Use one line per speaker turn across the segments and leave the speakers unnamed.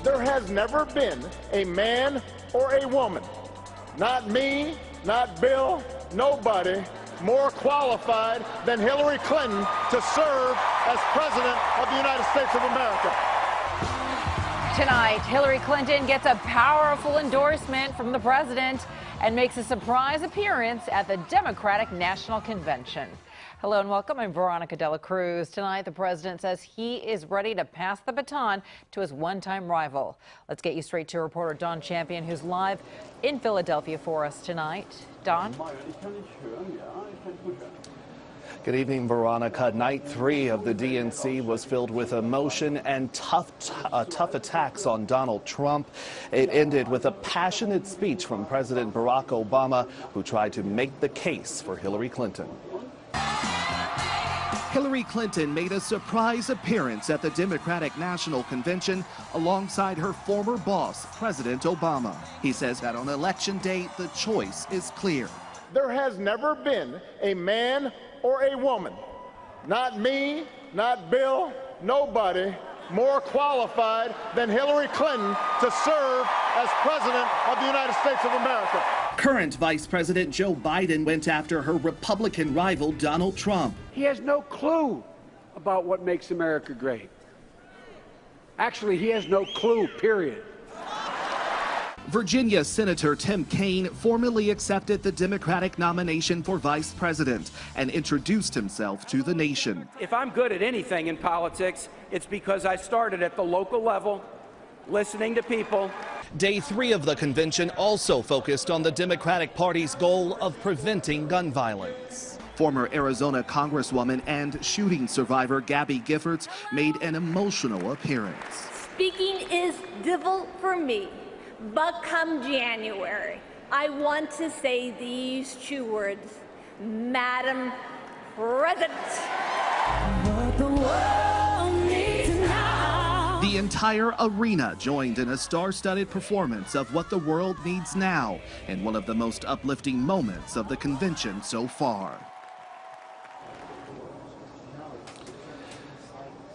There has never been a man or a woman, not me, not Bill, nobody, more qualified than Hillary Clinton to serve as President of the United States of America.
Tonight, Hillary Clinton gets a powerful endorsement from the president and makes a surprise appearance at the Democratic National Convention. Hello and welcome. I'm Veronica Dela Cruz. Tonight, the president says he is ready to pass the baton to his one-time rival. Let's get you straight to reporter Don Champion, who's live in Philadelphia for us tonight. Don?
Good evening, Veronica. Night 3 of the DNC was filled with emotion and tough attacks on Donald Trump. It ended with a passionate speech from President Barack Obama, who tried to make the case for Hillary Clinton.
Hillary Clinton made a surprise appearance at the Democratic National Convention alongside her former boss, President Obama. He says that on Election Day, the choice is clear.
There has never been a man or a woman, not me, not Bill, nobody, more qualified than Hillary Clinton to serve as President of the United States of America.
Current Vice President Joe Biden went after her Republican rival Donald Trump.
He has no clue about what makes America great. Actually, he has no clue, period.
Virginia Senator Tim Kaine formally accepted the Democratic nomination for vice president and introduced himself to the nation.
If I'm good at anything in politics, it's because I started at the local level, listening to people.
Day 3 of the convention also focused on the Democratic Party's goal of preventing gun violence. Former Arizona Congresswoman and shooting survivor Gabby Giffords made an emotional appearance.
Speaking is difficult for me, but come January, I want to say these 2 words, Madam President. What the world needs now.
The entire arena joined in a star-studded performance of What the World Needs Now in one of the most uplifting moments of the convention so far.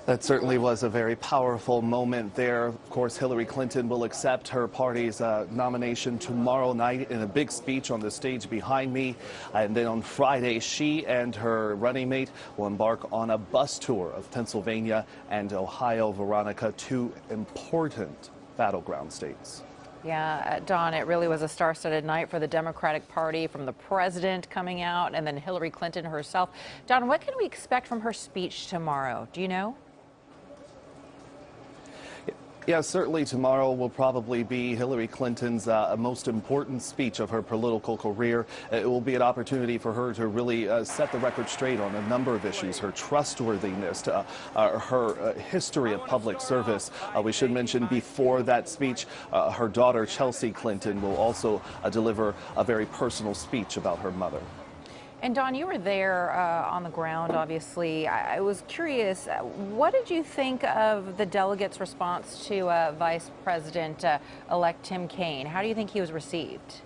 That certainly was a very powerful moment there. Of course, Hillary Clinton will accept her party's nomination tomorrow night in a big speech on the stage behind me. And then on Friday, she and her running mate will embark on a bus tour of Pennsylvania and Ohio, Veronica, 2 important battleground states.
Yeah, Don, it really was a star-studded night for the Democratic Party, from the president coming out and then Hillary Clinton herself. Don, what can we expect from her speech tomorrow? Do you know?
Yeah, certainly tomorrow will probably be Hillary Clinton's most important speech of her political career. It will be an opportunity for her to really set the record straight on a number of issues, her trustworthiness, her history of public service. We should mention before that speech, her daughter Chelsea Clinton will also deliver a very personal speech about her mother.
And Don, you were there on the ground, obviously. I was curious, what did you think of the delegates' response to Vice President-elect Tim Kaine? How do you think he was received?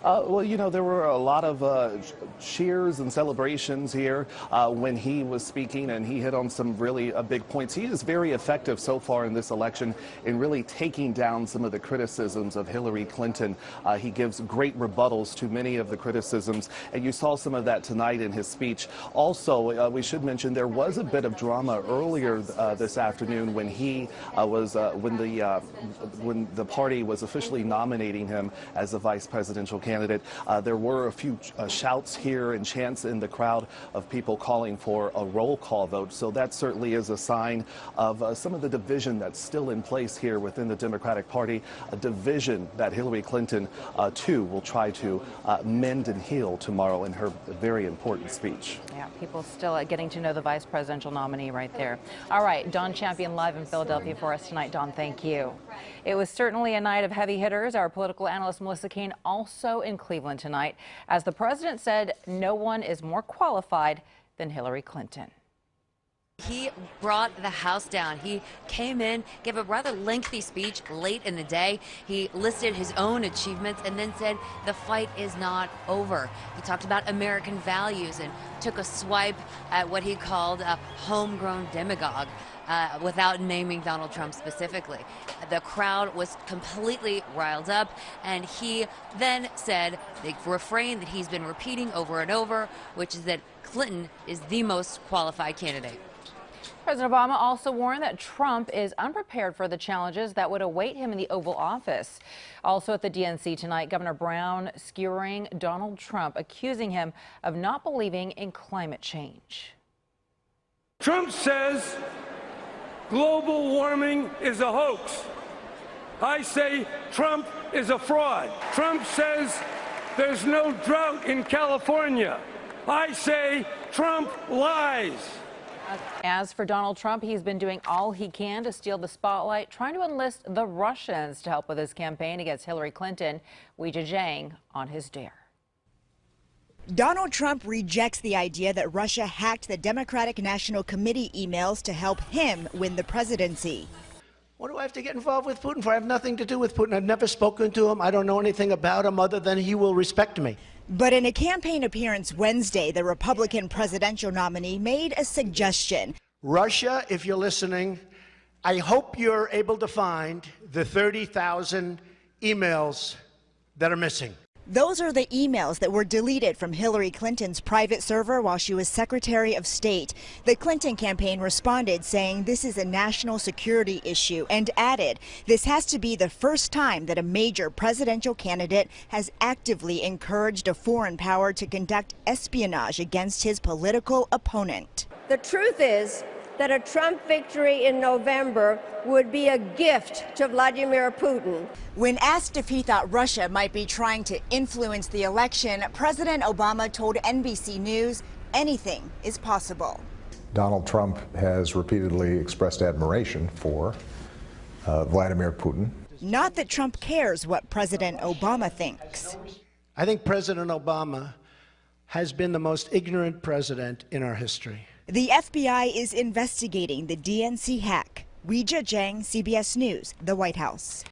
Well, you know, there were a lot of cheers and celebrations here when he was speaking, and he hit on some really big points. He is very effective so far in this election in really taking down some of the criticisms of Hillary Clinton. He gives great rebuttals to many of the criticisms, and you saw some of that tonight in his speech. Also, we should mention there was a bit of drama earlier this afternoon when he when the party was officially nominating him as the vice presidential candidate. There were a few shouts here and chants in the crowd of people calling for a roll call vote. So that certainly is a sign of some of the division that's still in place here within the Democratic Party, a division that Hillary Clinton, too, will try to mend and heal tomorrow in her very important speech.
Yeah, people still getting to know the vice presidential nominee right there. All right, Don Champion live in Philadelphia for us tonight. Don, thank you. It was certainly a night of heavy hitters. Our political analyst Melissa Kane also in Cleveland tonight, as the president said no one is more qualified than Hillary Clinton.
He brought the house down. He came in, gave a rather lengthy speech late in the day. He listed his own achievements and then said the fight is not over. He talked about American values and took a swipe at what he called a homegrown demagogue. Without naming Donald Trump specifically. The crowd was completely riled up, and he then said the refrain that he's been repeating over and over, which is that Clinton is the most qualified candidate.
President Obama also warned that Trump is unprepared for the challenges that would await him in the Oval Office. Also at the DNC tonight, Governor Brown skewering Donald Trump, accusing him of not believing in climate change.
Trump says global warming is a hoax. I say Trump is a fraud. Trump says there's no drought in California. I say Trump lies.
As for Donald Trump, he's been doing all he can to steal the spotlight, trying to enlist the Russians to help with his campaign against Hillary Clinton. Weijia Jiang on his dare.
Donald Trump rejects the idea that Russia hacked the Democratic National Committee emails to help him win the presidency.
What do I have to get involved with Putin for? I have nothing to do with Putin. I've never spoken to him. I don't know anything about him other than he will respect me.
But in a campaign appearance Wednesday, the Republican presidential nominee made a suggestion.
Russia, if you're listening, I hope you're able to find the 30,000 emails that are missing.
Those are the emails that were deleted from Hillary Clinton's private server while she was Secretary of State. The Clinton campaign responded saying this is a national security issue and added this has to be the first time that a major presidential candidate has actively encouraged a foreign power to conduct espionage against his political opponent.
The truth is that a Trump victory in November would be a gift to Vladimir Putin.
When asked if he thought Russia might be trying to influence the election, President Obama told NBC News anything is possible.
Donald Trump has repeatedly expressed admiration for Vladimir Putin.
Not that Trump cares what President Obama thinks.
I think President Obama has been the most ignorant president in our history.
The FBI is investigating the DNC hack. Weijia Jiang, CBS News, the White House.